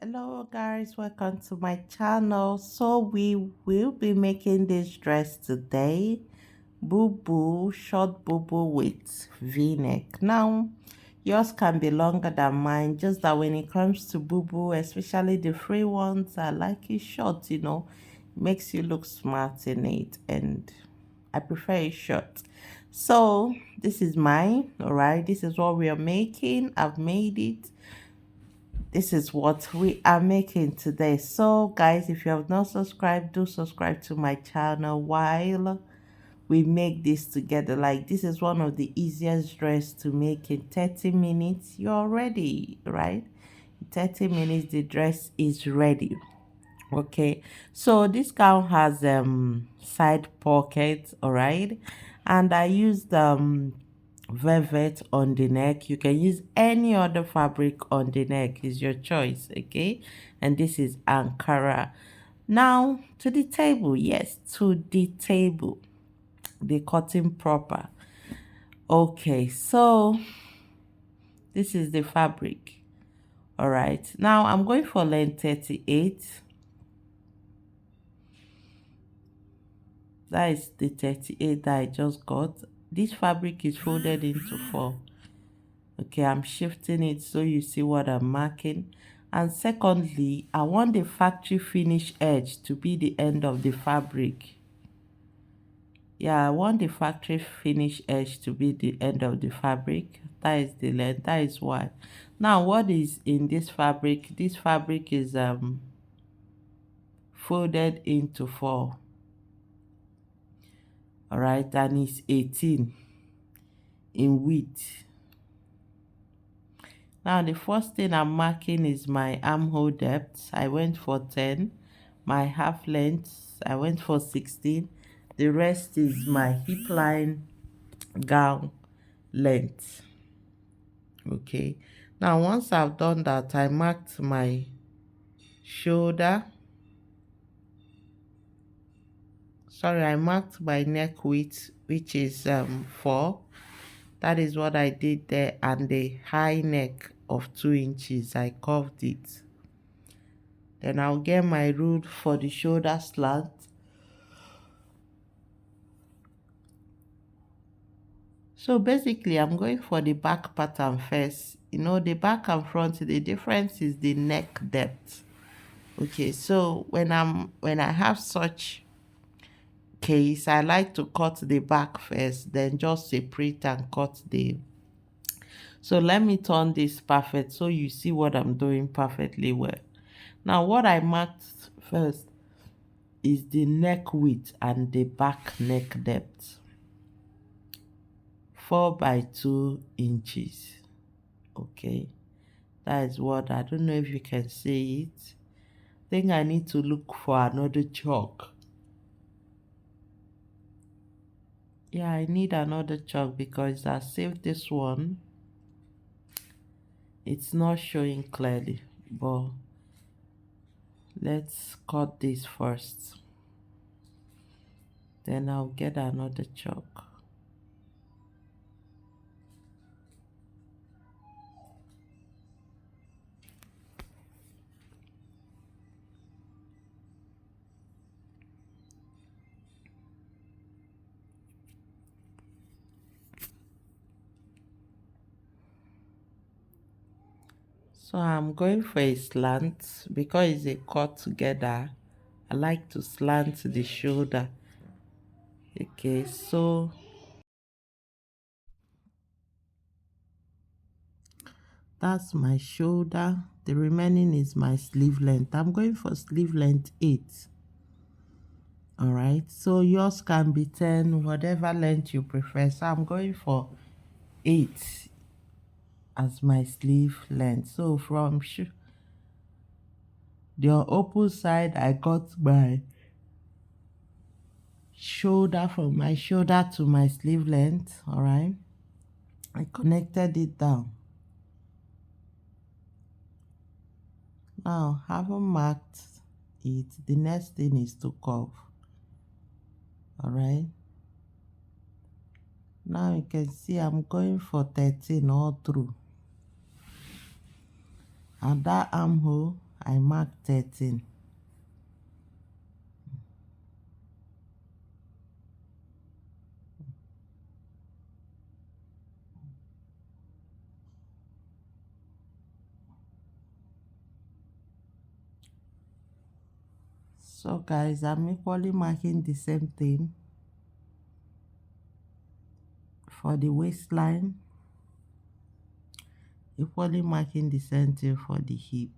Hello guys, welcome to my channel. So we will be making this dress today. Bubu, short bubu with V-neck. Now, yours can be longer than mine, just that when it comes to bubu, especially the free ones, I like it short, makes you look smart in it, and I prefer it short. So this is mine, all right? This is what we are making. I've made it. This is what we are making today. So guys, if you have not subscribed, do subscribe to my channel while we make this together. Like, this is one of the easiest dress to make in 30 minutes. You're ready, right? 30 minutes the dress is ready. Okay, so this gown has side pockets, all right, and I used velvet on the neck. You can use any other fabric on the neck, is your choice. Okay, and this is Ankara. Now to the table. Yes, to the table, the cutting proper. Okay, so this is the fabric. All right, now I'm going for length 38. That is the 38 that I just got. This fabric is folded into four. Okay, I'm shifting it so you see what I'm marking. And secondly, I want the factory finish edge to be the end of the fabric. Yeah, I want the factory finish edge to be the end of the fabric. That is the length. That is why. Now, what is in this fabric? This fabric is folded into four. All right, and it's 18 in width. Now the first thing I'm marking is my armhole depth. I went for 10. My half length, I went for 16. The rest is my hip line gown length. Okay. Now once I've done that, I marked my shoulder. Sorry, I marked my neck width, which is 4. That is what I did there, and the high neck of 2 inches. I curved it. Then I'll get my rule for the shoulder slant. So basically, I'm going for the back pattern first. The back and front, the difference is the neck depth. Okay, so when I have such case, I like to cut the back first, then just separate and cut the. So let me turn this perfect so you see what I'm doing perfectly well. Now, what I marked first is the neck width and the back neck depth. 4 by 2 inches. Okay, that is what, I don't know if you can see it. I think I need to look for another chalk. Yeah, I need another chalk because I saved this one. It's not showing clearly, but let's cut this first, then I'll get another chalk. So I'm going for a slant because it's a cut together. I like to slant the shoulder. Okay, so that's my shoulder. The remaining is my sleeve length. I'm going for sleeve length 8. All right, so yours can be 10, whatever length you prefer. So I'm going for 8 as my sleeve length. So from the open side, I got my shoulder, from my shoulder to my sleeve length. All right, I connected it down. Now, having marked it, the next thing is to curve. All right, now you can see I'm going for 13 all through, and that armhole I mark 13. So guys, I'm equally marking the same thing for the waistline, equally marking the same thing for the hip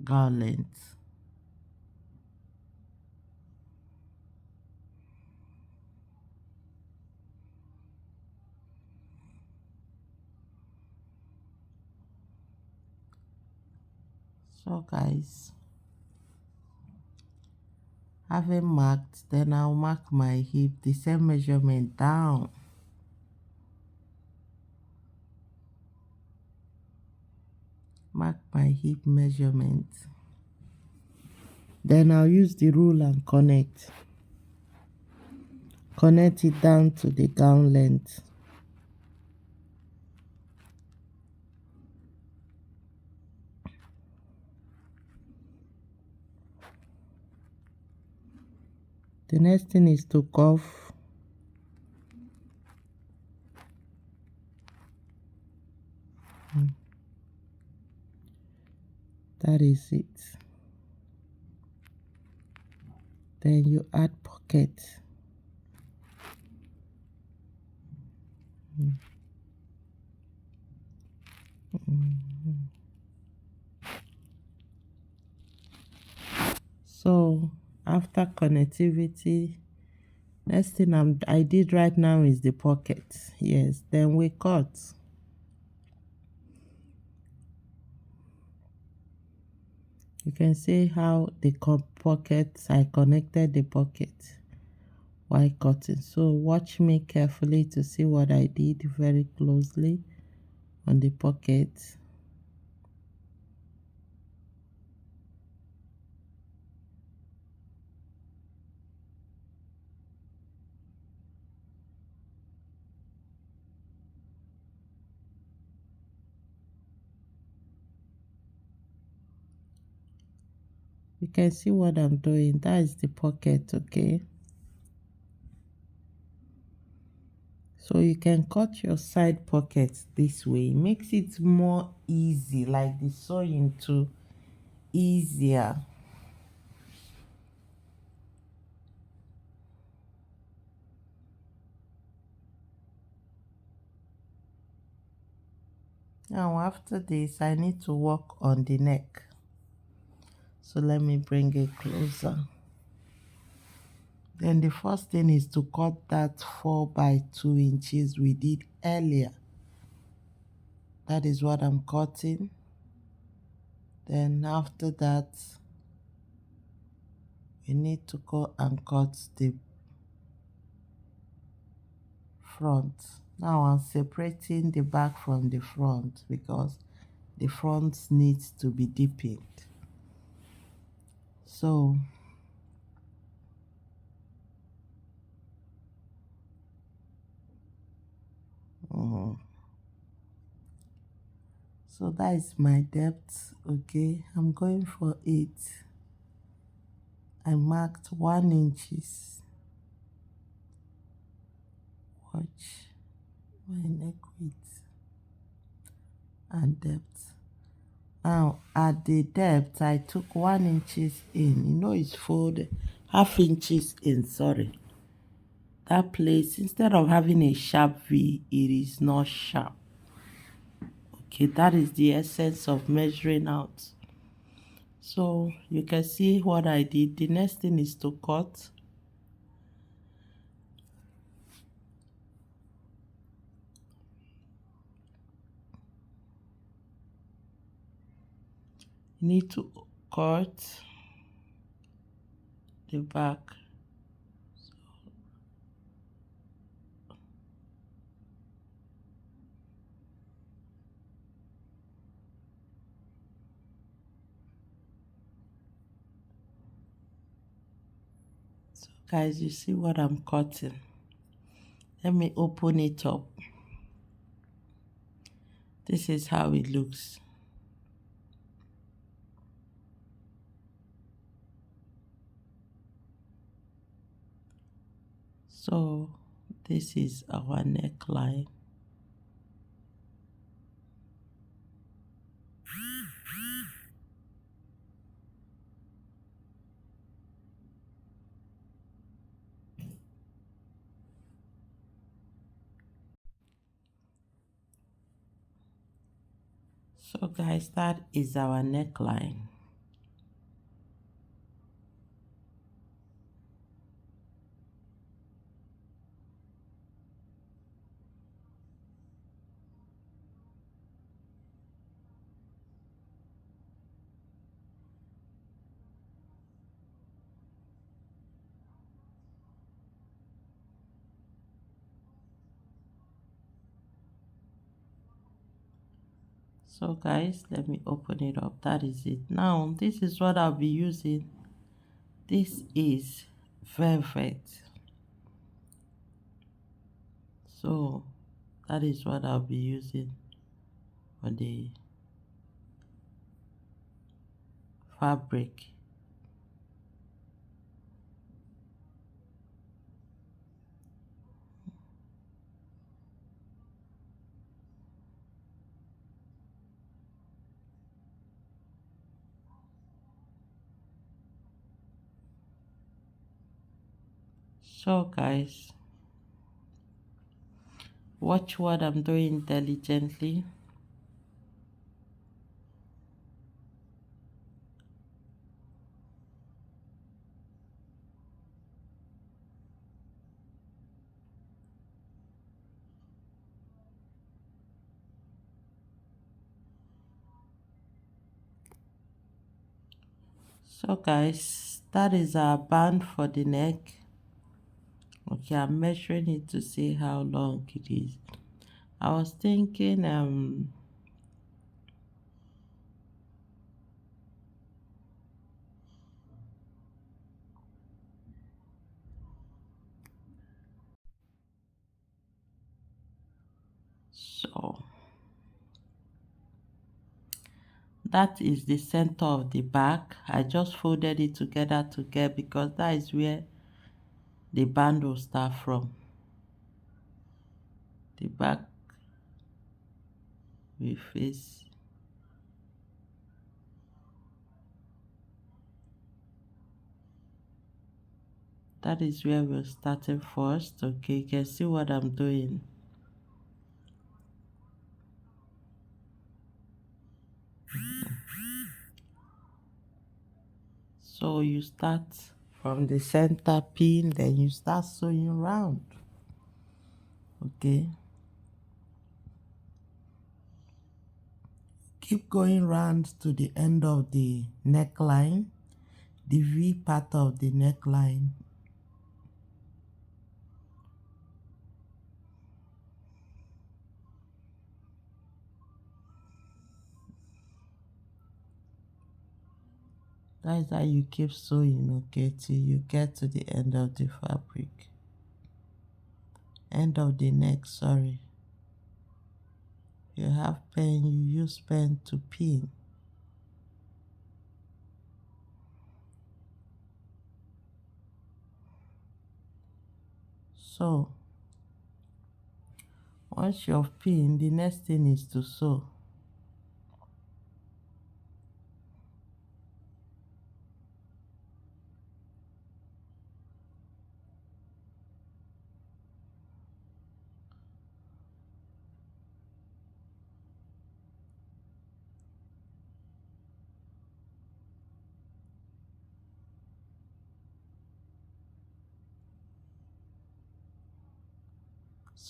gown length. So guys, having marked, then I'll mark my hip the same measurement down. Mark my hip measurement. Then I'll use the rule and connect. Connect it down to the gown length. The next thing is to cuff. That is it. Then you add pocket. So after connectivity, next thing I did right now is the pocket. Yes, then we cut. You can see how the pocket, I connected the pocket while cutting. So watch me carefully to see what I did very closely on the pocket. You can see what I'm doing. That is the pocket, okay? So you can cut your side pockets this way. It makes it more easy, like the sewing too easier. Now after this, I need to work on the neck. So let me bring it closer. Then the first thing is to cut that 4 by 2 inches we did earlier. That is what I'm cutting. Then after that, we need to go and cut the front. Now I'm separating the back from the front because the front needs to be deepened. So so that is my depth. Okay, I'm going for 8. I marked 1 inches. Watch my neck width and depth. Now at the depth I took 1 inches in. You know it's folded, half inches in, sorry. That place, instead of having a sharp V, it is not sharp. Okay, that is the essence of measuring out. So you can see what I did. The next thing is to cut. You need to cut the back. So guys, you see what I'm cutting. Let me open it up. This is how it looks. So this is our neckline. So guys, that is our neckline. So guys, let me open it up. That is it. Now this is what I'll be using. This is velvet. So that is what I'll be using for the fabric. So guys, watch what I'm doing diligently. So guys, that is our band for the neck. Okay, I'm measuring it to see how long it is. I was thinking so that is the center of the back. I just folded it together because that is where the band will start from. The back will face. That is where we're starting first. Okay, you can see what I'm doing. So you start from the center pin, then you start sewing round. Okay, keep going round to the end of the neckline, the V part of the neckline. That is how you keep sewing, okay, till you get to the end of the fabric. End of the neck, sorry. You have pen, you use pen to pin. So once you've pinned, the next thing is to sew.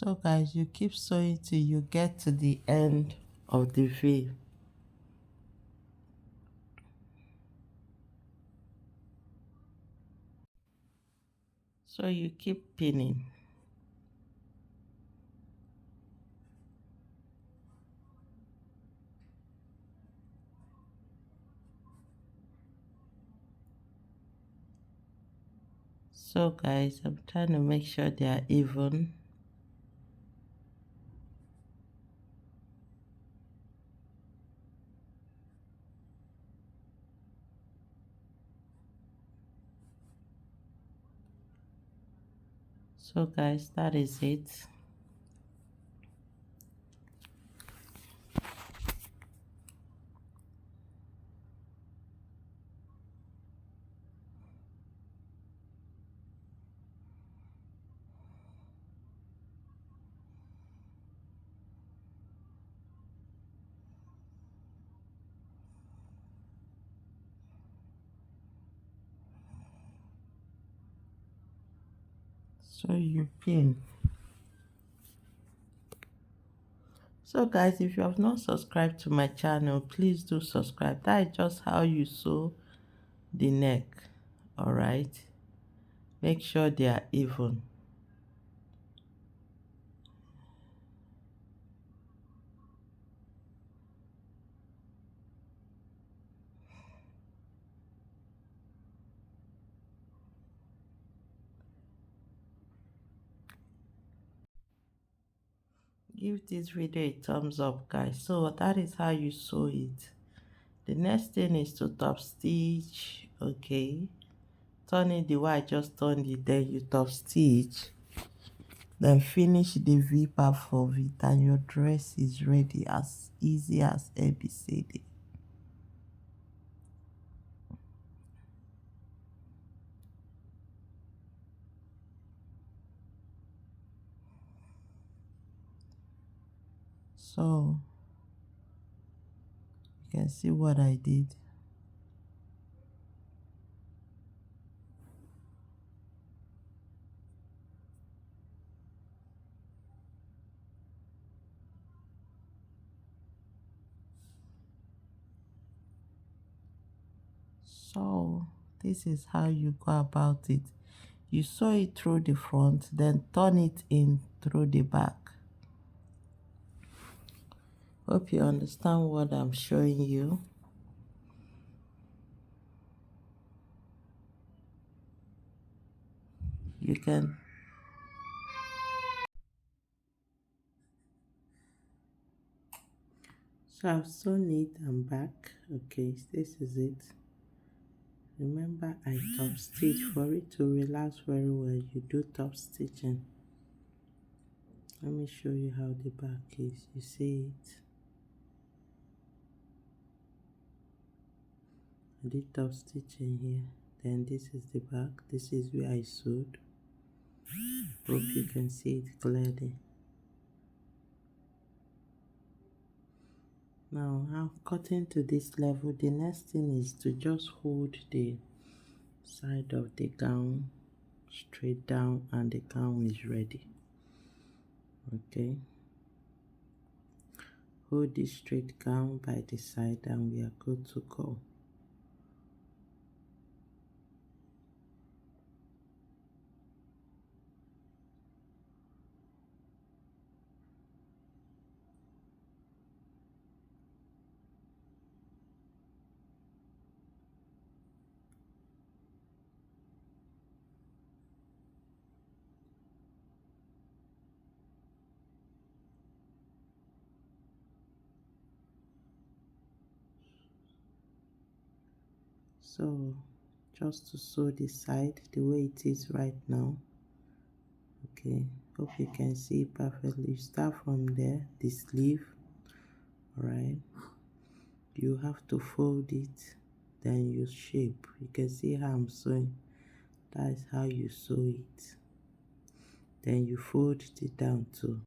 So guys, you keep sewing till you get to the end of the V. So you keep pinning. So guys, I'm trying to make sure they are even. So guys, that is it. So you pin. So guys, if you have not subscribed to my channel, please do subscribe. That is just how you sew the neck. All right, make sure they are even. Give this video a thumbs up guys. So that is how you sew it. The next thing is to top stitch. Okay, turn it the way I just turned it, then you top stitch, then finish the V part of it, and your dress is ready. As easy as ABCD. So you can see what I did. So this is how you go about it. You sew it through the front, then turn it in through the back. Hope you understand what I'm showing you. You can so I've sewn it and back. Okay, this is it. Remember, I top stitch. For it to relax very well, you do top stitching. Let me show you how the back is. You see it? I did top stitching here. Then this is the back. This is where I sewed. Hope you can see it clearly. Now I'm cutting to this level. The next thing is to just hold the side of the gown straight down, and the gown is ready. Okay, hold this straight gown by the side and we are good to go. So just to sew the side the way it is right now. Okay, hope you can see perfectly. Start from there, the sleeve. All right, you have to fold it, then you shape. You can see how I'm sewing. That is how you sew it. Then you fold it down too.